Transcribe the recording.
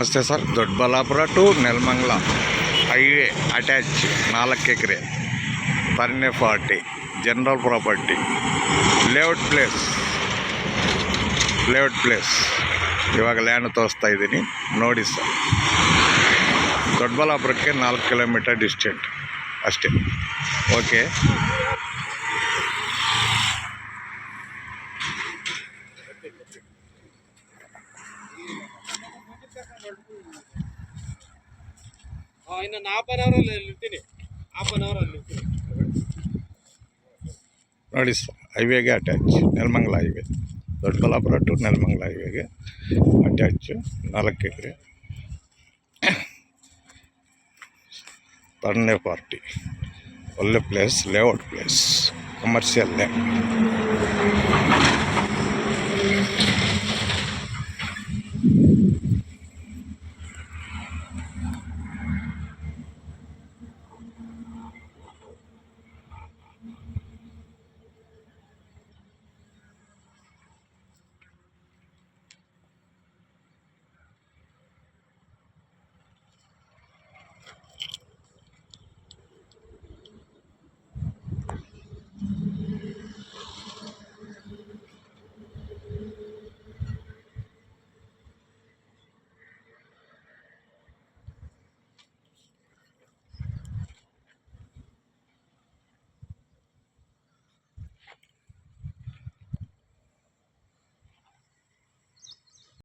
ನಮಸ್ತೆ sir. Doddaballapur to Nelamangala highway attach 4 acre ಪರ್ನೆ 40 general property layout place ಇವಾಗ ಲ್ಯಾಂಡ್ ತೋರಿಸ್ತಾ ಇದ್ದೀನಿ ನೋಡಿ ಸರ್. ದೊಡ್ಡಬಳ್ಳಾಪುರಕ್ಕೆ 4 ಕಿಲೋಮೀಟರ್ ಡಿಸ್ಟೆಂಟ್ ಅಷ್ಟೇ. ಓಕೆ, ಇನ್ನೊಂದು ಹಾಫ್ ಅನ್ ಅವರ್ ಅಲ್ಲಿ ಇರ್ತೀನಿ. ನೋಡಿ ಸರ್, ಹೈವೇಗೆ attach Nelamangala highway, Doddaballapur to Nelamangala ಹೈವೇಗೆ ಅಟ್ಯಾಚು 4 ಎಕರೆ ಪರ್ನೆ 40 ಒಳ್ಳೆ place, layout place, commercial land.